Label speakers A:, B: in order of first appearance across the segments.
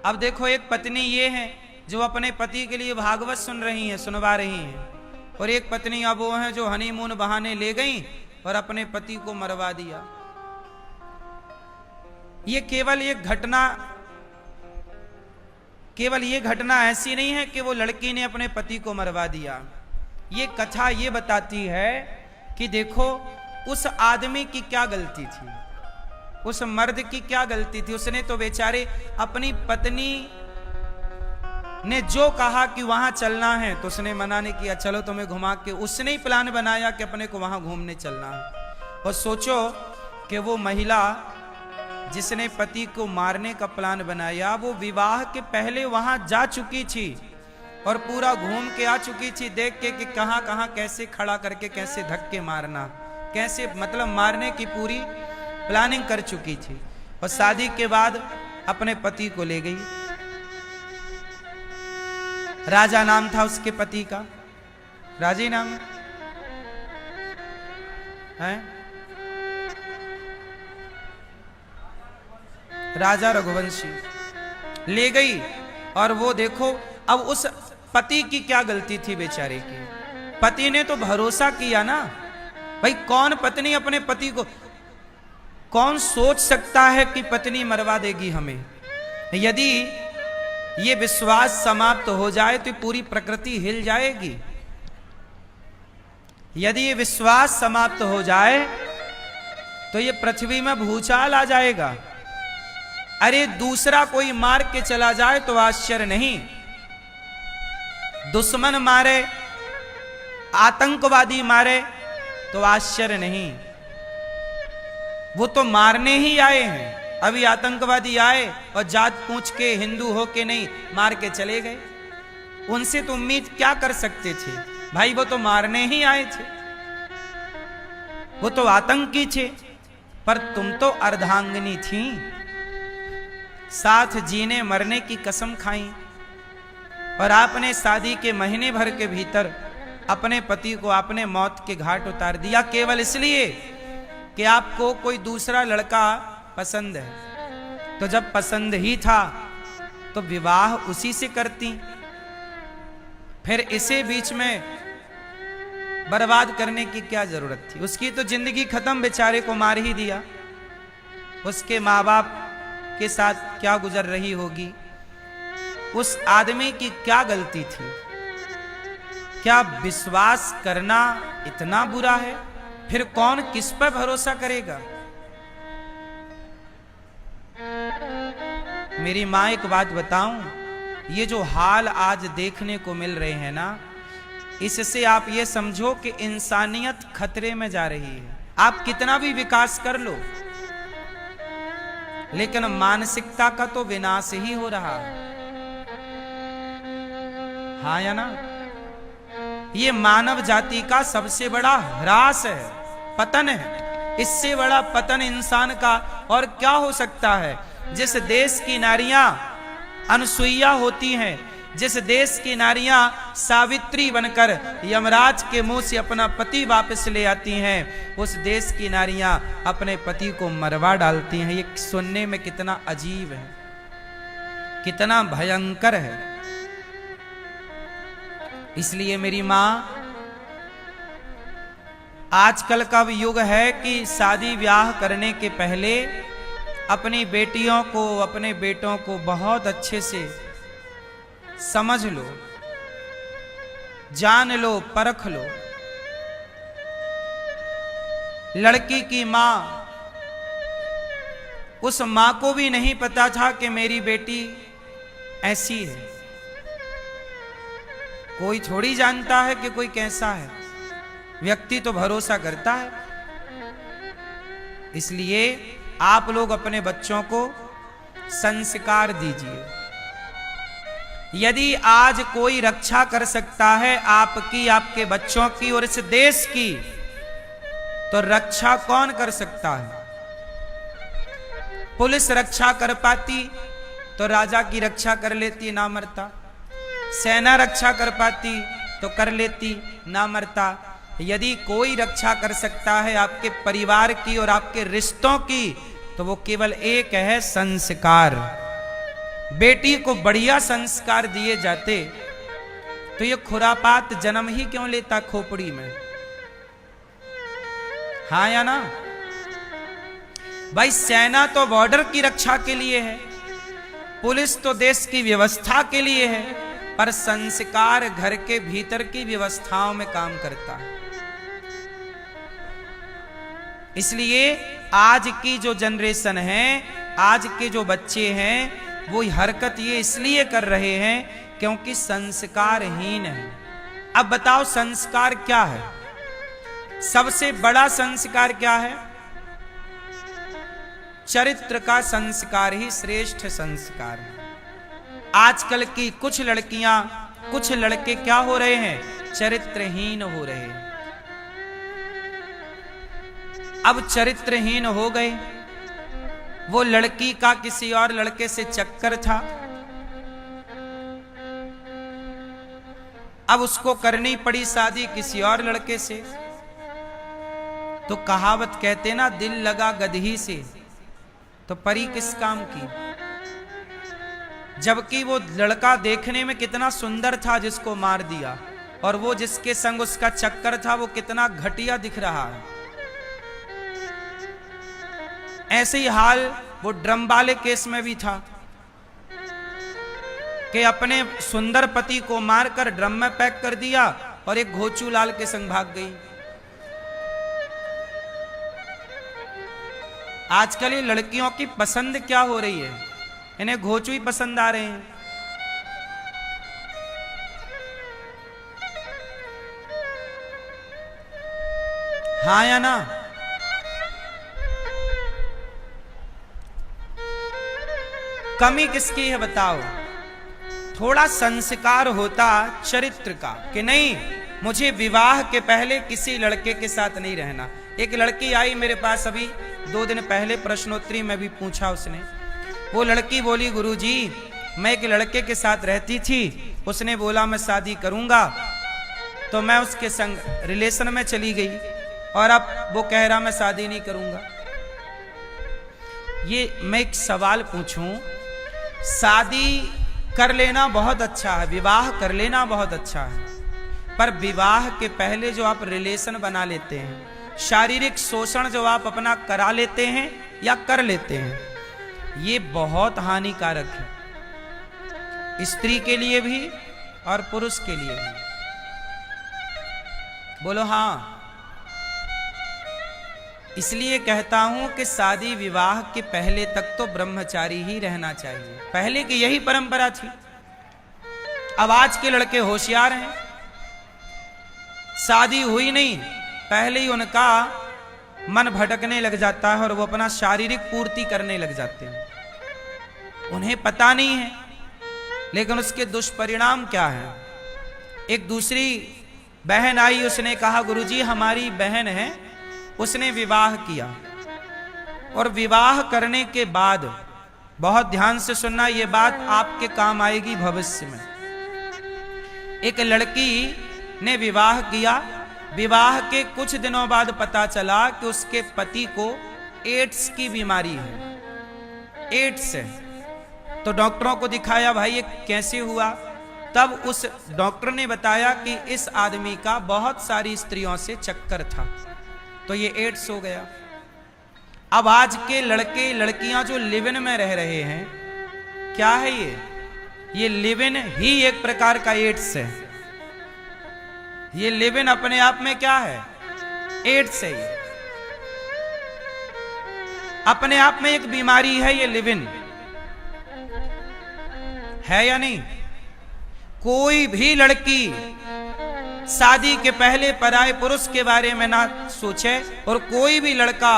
A: अब देखो, एक पत्नी ये है जो अपने पति के लिए भागवत सुन रही है, सुनवा रही है, और एक पत्नी अब वो है जो हनीमून बहाने ले गई और अपने पति को मरवा दिया। ये केवल ये घटना ऐसी नहीं है कि वो लड़की ने अपने पति को मरवा दिया। ये कथा ये बताती है कि देखो उस आदमी की क्या गलती थी, उस मर्द की क्या गलती थी। उसने तो बेचारे अपनी पत्नी ने जो कहा कि वहां चलना है तो उसने मना नहीं किया, चलो तुम्हें घुमा के, उसने ही प्लान बनाया कि अपने को वहां घूमने चलना है। और सोचो कि वो महिला जिसने पति को मारने का प्लान बनाया, वो विवाह के पहले वहां जा चुकी थी और पूरा घूम के आ चुकी थी, देख के कि कहां कहां कैसे खड़ा करके कैसे धक्के मारना, कैसे मतलब मारने की पूरी प्लानिंग कर चुकी थी। और शादी के बाद अपने पति को ले गई। राजा नाम था उसके पति का, राजी नाम है, राजा रघुवंशी। ले गई और वो देखो अब उस पति की क्या गलती थी बेचारे की। पति ने तो भरोसा किया ना भाई, कौन पत्नी अपने पति को, कौन सोच सकता है कि पत्नी मरवा देगी हमें। यदि ये विश्वास समाप्त हो जाए तो पूरी प्रकृति हिल जाएगी। यदि ये विश्वास समाप्त हो जाए तो ये पृथ्वी में भूचाल आ जाएगा। अरे दूसरा कोई मार के चला जाए तो आश्चर्य नहीं, दुश्मन मारे, आतंकवादी मारे तो आश्चर्य नहीं। वो तो मारने ही आए हैं। अभी आतंकवादी आए और जात पूछ के हिंदू हो के नहीं, मार के चले गए। उनसे तो उम्मीद क्या कर सकते थे भाई, वो तो मारने ही आए थे, वो तो आतंकी थे। पर तुम तो अर्धांगिनी थी, साथ जीने मरने की कसम खाई, और आपने शादी के महीने भर के भीतर अपने पति को आपने मौत के घाट उतार दिया, केवल इसलिए कि आपको कोई दूसरा लड़का पसंद है। तो जब पसंद ही था तो विवाह उसी से करती, फिर इसे बीच में बर्बाद करने की क्या जरूरत थी। उसकी तो जिंदगी खत्म, बेचारे को मार ही दिया। उसके माँ बाप के साथ क्या गुजर रही होगी, उस आदमी की क्या गलती थी। क्या विश्वास करना इतना बुरा है? फिर कौन किस पर भरोसा करेगा। मेरी मां एक बात बताऊं, ये जो हाल आज देखने को मिल रहे हैं ना, इससे आप ये समझो कि इंसानियत खतरे में जा रही है। आप कितना भी विकास कर लो, लेकिन मानसिकता का तो विनाश ही हो रहा है। हाँ या ना? ये मानव जाति का सबसे बड़ा ह्रास है, पतन है। इससे बड़ा पतन इंसान का और क्या हो सकता है। जिस देश की नारियां अनसुईया होती हैं, जिस देश की नारियां सावित्री बनकर यमराज के मुंह से अपना पति वापस ले आती हैं, उस देश की नारियां अपने पति को मरवा डालती हैं। ये सुनने में कितना अजीब है, कितना भयंकर है। इसलिए मेरी मां, आजकल का युग है कि शादी ब्याह करने के पहले अपनी बेटियों को, अपने बेटों को बहुत अच्छे से समझ लो, जान लो, परख लो। लड़की की मां, उस मां को भी नहीं पता था कि मेरी बेटी ऐसी है। कोई थोड़ी जानता है कि कोई कैसा है, व्यक्ति तो भरोसा करता है। इसलिए आप लोग अपने बच्चों को संस्कार दीजिए। यदि आज कोई रक्षा कर सकता है आपकी, आपके बच्चों की और इस देश की, तो रक्षा कौन कर सकता है। पुलिस रक्षा कर पाती तो राजा की रक्षा कर लेती, ना मरता। सेना रक्षा कर पाती तो कर लेती, ना मरता। यदि कोई रक्षा कर सकता है आपके परिवार की और आपके रिश्तों की, तो वो केवल एक है, संस्कार। बेटी को बढ़िया संस्कार दिए जाते तो ये खुरापात जन्म ही क्यों लेता खोपड़ी में? हाँ या ना? भाई सेना तो बॉर्डर की रक्षा के लिए है, पुलिस तो देश की व्यवस्था के लिए है, पर संस्कार घर के भीतर की व्यवस्थाओं में काम करता है। इसलिए आज की जो जनरेशन है, आज के जो बच्चे हैं, वो हरकत ये इसलिए कर रहे हैं क्योंकि संस्कारहीन है। अब बताओ संस्कार क्या है? सबसे बड़ा संस्कार क्या है? चरित्र का संस्कार ही श्रेष्ठ संस्कार है। आजकल की कुछ लड़कियां, कुछ लड़के क्या हो रहे हैं? चरित्रहीन हो रहे हैं। अब चरित्रहीन हो गए। वो लड़की का किसी और लड़के से चक्कर था, अब उसको करनी पड़ी शादी किसी और लड़के से। तो कहावत कहते ना, दिल लगा गदही से तो परी किस काम की। जबकि वो लड़का देखने में कितना सुंदर था जिसको मार दिया, और वो जिसके संग उसका चक्कर था वो कितना घटिया दिख रहा है। ऐसे ही हाल वो ड्रम वाले केस में भी था कि अपने सुंदर पति को मारकर ड्रम में पैक कर दिया और एक घोचू लाल के संग भाग गई। आजकल ये लड़कियों की पसंद क्या हो रही है? इन्हें घोचू ही पसंद आ रहे हैं। हाँ या ना? कमी किसकी है बताओ? थोड़ा संस्कार होता चरित्र का कि नहीं, मुझे विवाह के पहले किसी लड़के के साथ नहीं रहना। एक लड़की आई मेरे पास अभी 2 दिन पहले, प्रश्नोत्तरी में भी पूछा उसने। वो लड़की बोली, गुरुजी मैं एक लड़के के साथ रहती थी, उसने बोला मैं शादी करूंगा, तो मैं उसके संग रिलेशन में चली गई और अब वो कह रहा मैं शादी नहीं करूंगा। ये मैं एक सवाल पूछूं, शादी कर लेना बहुत अच्छा है, विवाह कर लेना बहुत अच्छा है, पर विवाह के पहले जो आप रिलेशन बना लेते हैं, शारीरिक शोषण जो आप अपना करा लेते हैं या कर लेते हैं, ये बहुत हानिकारक है, स्त्री के लिए भी और पुरुष के लिए भी। बोलो हाँ। इसलिए कहता हूं कि शादी विवाह के पहले तक तो ब्रह्मचारी ही रहना चाहिए। पहले की यही परंपरा थी। अब आज के लड़के होशियार हैं, शादी हुई नहीं पहले ही उनका मन भटकने लग जाता है और वो अपना शारीरिक पूर्ति करने लग जाते हैं। उन्हें पता नहीं है, लेकिन उसके दुष्परिणाम क्या है। एक दूसरी बहन आई, उसने कहा गुरुजी हमारी बहन है, उसने विवाह किया और विवाह करने के बाद, बहुत ध्यान से सुनना, ये बात आपके काम आएगी भविष्य में। एक लड़की ने विवाह किया, विवाह के कुछ दिनों बाद पता चला कि उसके पति को एड्स की बीमारी है, एड्स है। तो डॉक्टरों को दिखाया, भाई ये कैसे हुआ? तब उस डॉक्टर ने बताया कि इस आदमी का बहुत सारी स्त्रियों से चक्कर था, तो ये एड्स हो गया। अब आज के लड़के लड़कियां जो लिव इन में रह रहे हैं, क्या है ये लिव इन ही एक प्रकार का एड्स है। ये लिव इन अपने आप में क्या है? एड्स है। ये अपने आप में एक बीमारी है, ये लिव इन है या नहीं? कोई भी लड़की शादी के पहले पराये पुरुष के बारे में ना सोचे, और कोई भी लड़का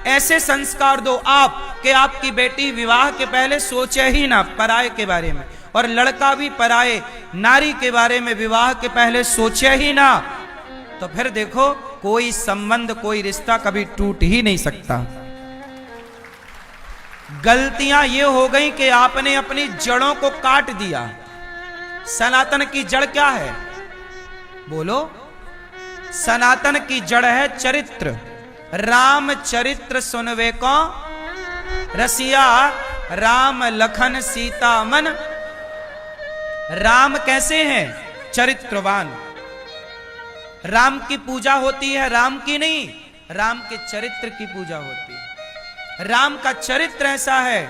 A: ऐसे संस्कार दो आप कि आपकी बेटी विवाह के पहले सोचे ही ना पराये के बारे में, और लड़का भी पराये नारी के बारे में विवाह के पहले सोचे ही ना, तो फिर देखो कोई संबंध, कोई रिश्ता कभी टूट ही नहीं सकता। गलतियां ये हो गई कि आपने अपनी जड़ों को काट दिया। सनातन की जड़ क्या है? बोलो। सनातन की जड़ है चरित्र। राम चरित्र सुनवे को रसिया राम लखन सीता मन। राम कैसे हैं? चरित्रवान। राम की पूजा होती है राम की नहीं, राम के चरित्र की पूजा होती है। राम का चरित्र ऐसा है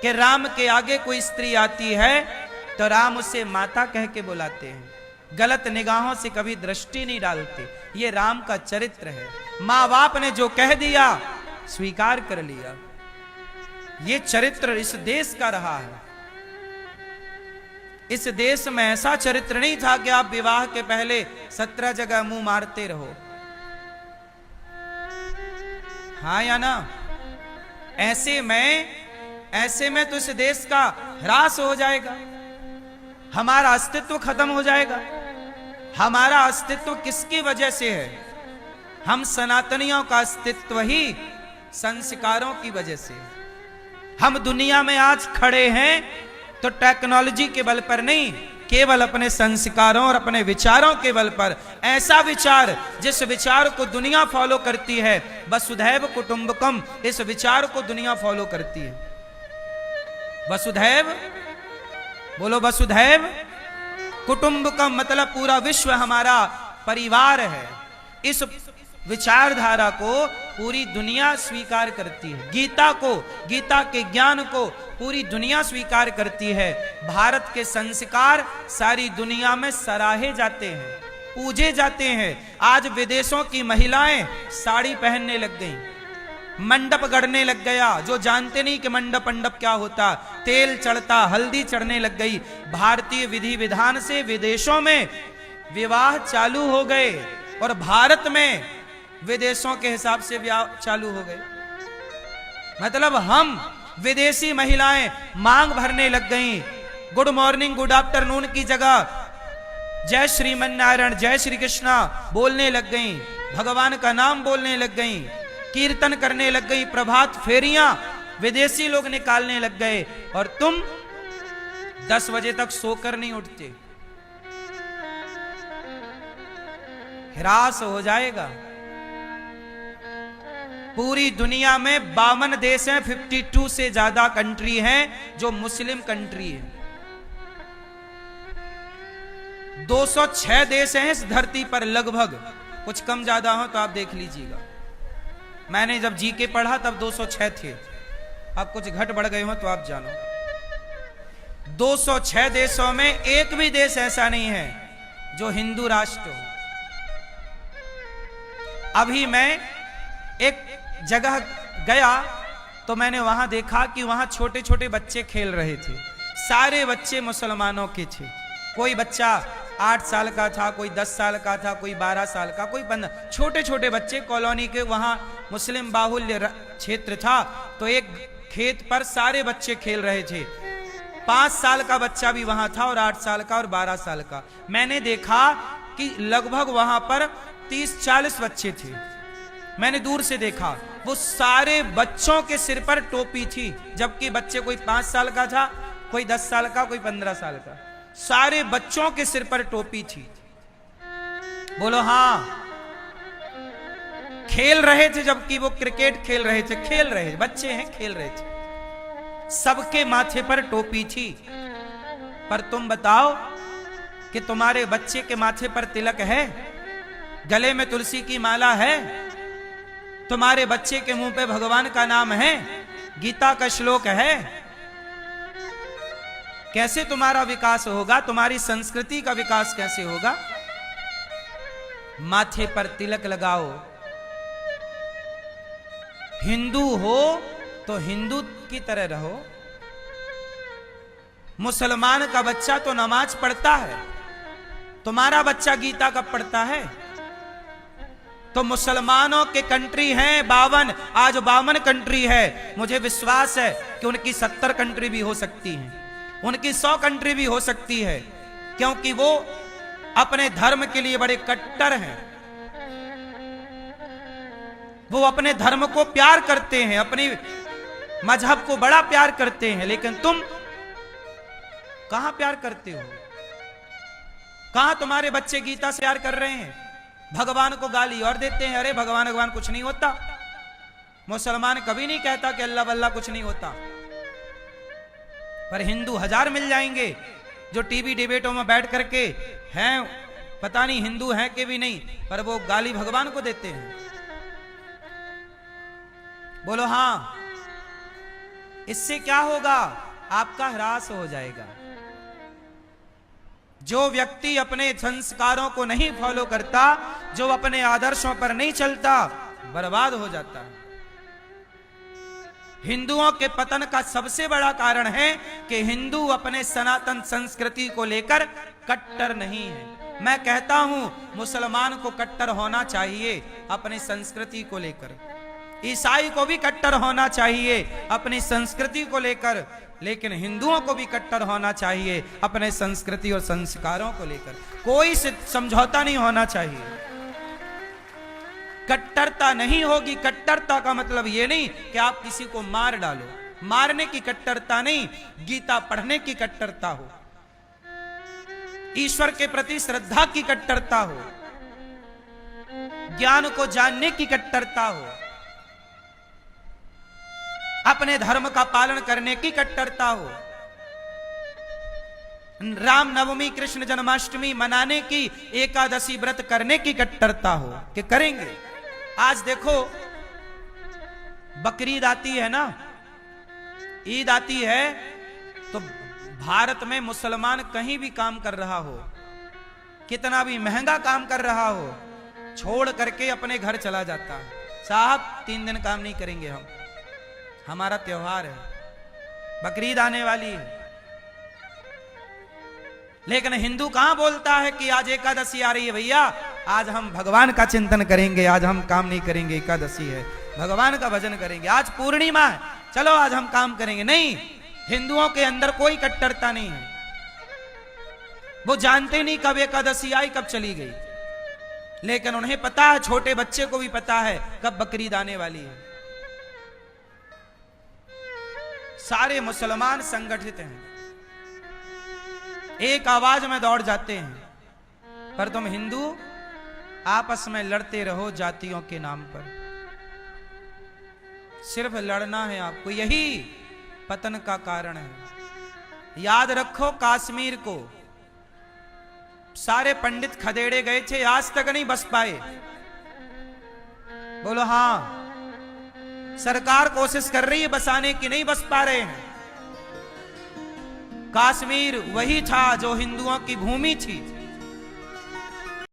A: कि राम के आगे कोई स्त्री आती है तो राम उसे माता कह के बुलाते हैं, गलत निगाहों से कभी दृष्टि नहीं डालते। ये राम का चरित्र है। माँ बाप ने जो कह दिया स्वीकार कर लिया। ये चरित्र इस देश का रहा है। इस देश में ऐसा चरित्र नहीं था कि आप विवाह के पहले 17 जगह मुंह मारते रहो। हाँ या ना? ऐसे में तो इस देश का ह्रास हो जाएगा, हमारा अस्तित्व खत्म हो जाएगा। हमारा अस्तित्व किसकी वजह से है? हम सनातनियों का अस्तित्व ही संस्कारों की वजह से। हम दुनिया में आज खड़े हैं तो टेक्नोलॉजी के बल पर नहीं, केवल अपने संस्कारों और अपने विचारों के बल पर। ऐसा विचार जिस विचार को दुनिया फॉलो करती है, वसुधैव कुटुंबकम, इस विचार को दुनिया फॉलो करती है। वसुधैव, बोलो वसुधैव कुटुंबकम, मतलब पूरा विश्व हमारा परिवार है। इस विचारधारा को पूरी दुनिया स्वीकार करती है। गीता के ज्ञान को पूरी दुनिया स्वीकार करती है। भारत के संस्कार सारी दुनिया में सराहे जाते हैं, पूजे जाते हैं। आज विदेशों की महिलाएं साड़ी पहनने लग गईं, मंडप गढ़ने लग गया। जो जानते नहीं कि मंडप क्या होता, तेल चढ़ता, हल्दी चढ़ने लग गई। भारतीय विधि विधान से विदेशों में विवाह चालू हो गए और भारत में विदेशों के हिसाब से विवाह चालू हो गए। मतलब हम विदेशी महिलाएं मांग भरने लग गईं। गुड मॉर्निंग गुड आफ्टरनून की जगह जय श्रीमन नारायण, जय श्री कृष्णा बोलने लग गईं, भगवान का नाम बोलने लग गईं, कीर्तन करने लग गई, प्रभात फेरियां विदेशी लोग निकालने लग गए। और तुम 10 बजे तक सोकर नहीं उठते। ह्रास हो जाएगा। पूरी दुनिया में 52 देश हैं, 52 से ज्यादा कंट्री हैं जो मुस्लिम कंट्री है। 206 देश हैं इस धरती पर लगभग, कुछ कम ज्यादा हो तो आप देख लीजिएगा। मैंने जब जीके पढ़ा तब 206 थे, अब कुछ घट बढ़ गए हो तो आप जानो। 206 देशों में एक भी देश ऐसा नहीं है जो हिंदू राष्ट्र हो। अभी मैं एक जगह गया तो मैंने वहां देखा कि वहां छोटे छोटे बच्चे खेल रहे थे। सारे बच्चे मुसलमानों के थे। कोई बच्चा 8 साल का था, कोई 10 साल का था, कोई 12 साल का, कोई 15। छोटे छोटे बच्चे कॉलोनी के, वहां मुस्लिम बाहुल्य क्षेत्र था तो एक खेत पर सारे बच्चे खेल रहे थे। 5 साल का बच्चा भी वहां था और 8 साल का और 12 साल का। मैंने देखा कि लगभग वहां पर 30-40 बच्चे थे। मैंने दूर से देखा, वो सारे बच्चों के सिर पर टोपी थी, जबकि बच्चे कोई 5 साल का था, कोई 10 साल का, कोई 15 साल का। सारे बच्चों के सिर पर टोपी थी। बोलो हाँ। खेल रहे थे, जबकि वो क्रिकेट खेल रहे थे, बच्चे हैं खेल रहे थे। सबके माथे पर टोपी थी। पर तुम बताओ कि तुम्हारे बच्चे के माथे पर तिलक है, गले में तुलसी की माला है, तुम्हारे बच्चे के मुंह पे भगवान का नाम है, गीता का श्लोक है। कैसे तुम्हारा विकास होगा? तुम्हारी संस्कृति का विकास कैसे होगा? माथे पर तिलक लगाओ। हिंदू हो तो हिंदू की तरह रहो। मुसलमान का बच्चा तो नमाज पढ़ता है, तुम्हारा बच्चा गीता कब पढ़ता है? तो मुसलमानों के कंट्री हैं 52, आज 52 कंट्री है। मुझे विश्वास है कि उनकी 70 कंट्री भी हो सकती हैं, उनकी 100 कंट्री भी हो सकती है, क्योंकि वो अपने धर्म के लिए बड़े कट्टर हैं। वो अपने धर्म को प्यार करते हैं, अपने मजहब को बड़ा प्यार करते हैं। लेकिन तुम कहां प्यार करते हो? कहां तुम्हारे बच्चे गीता से प्यार कर रहे हैं? भगवान को गाली और देते हैं, अरे भगवान कुछ नहीं होता। मुसलमान कभी नहीं कहता कि अल्लाह वल्लाह कुछ नहीं होता। पर हिंदू हजार मिल जाएंगे जो टीवी डिबेटों में बैठ करके हैं, पता नहीं हिंदू हैं कि भी नहीं, पर वो गाली भगवान को देते हैं। बोलो हाँ। इससे क्या होगा? आपका ह्रास हो जाएगा। जो व्यक्ति अपने संस्कारों को नहीं फॉलो करता, जो अपने आदर्शों पर नहीं चलता, बर्बाद हो जाता है। हिंदुओं के पतन का सबसे बड़ा कारण है कि हिंदू अपने सनातन संस्कृति को लेकर कट्टर नहीं है। मैं कहता हूं मुसलमान को कट्टर होना चाहिए अपनी संस्कृति को लेकर, ईसाई को भी कट्टर होना चाहिए अपनी संस्कृति को लेकर, लेकिन हिंदुओं को भी कट्टर होना चाहिए अपने संस्कृति और संस्कारों को लेकर। कोई से समझौता नहीं होना चाहिए। कट्टरता नहीं होगी। कट्टरता का मतलब यह नहीं कि आप किसी को मार डालो, मारने की कट्टरता नहीं, गीता पढ़ने की कट्टरता हो, ईश्वर के प्रति श्रद्धा की कट्टरता हो, ज्ञान को जानने की कट्टरता हो, अपने धर्म का पालन करने की कट्टरता हो, राम नवमी कृष्ण जन्माष्टमी मनाने की, एकादशी व्रत करने की कट्टरता हो कि करेंगे। आज देखो बकरीद आती है ना, ईद आती है, तो भारत में मुसलमान कहीं भी काम कर रहा हो, कितना भी महंगा काम कर रहा हो, छोड़ करके अपने घर चला जाता है। साहब 3 दिन काम नहीं करेंगे हम, हमारा त्योहार है, बकरीद आने वाली है। लेकिन हिंदू कहां बोलता है कि आज एकादशी आ रही है भैया, आज हम भगवान का चिंतन करेंगे, आज हम काम नहीं करेंगे, एकादशी है, भगवान का भजन करेंगे, आज पूर्णिमा है, चलो आज हम काम करेंगे। नहीं, हिंदुओं के अंदर कोई कट्टरता नहीं है। वो जानते नहीं कब एकादशी आई, कब चली गई, लेकिन उन्हें पता है, छोटे बच्चे को भी पता है कब बकरीद आने वाली है। सारे मुसलमान संगठित हैं, एक आवाज में दौड़ जाते हैं, पर तुम हिंदू आपस में लड़ते रहो जातियों के नाम पर। सिर्फ लड़ना है आपको, यही पतन का कारण है। याद रखो कश्मीर को सारे पंडित खदेड़े गए थे, आज तक नहीं बस पाए। बोलो हाँ। सरकार कोशिश कर रही है बसाने की, नहीं बस पा रहे हैं। कश्मीर वही था जो हिंदुओं की भूमि थी,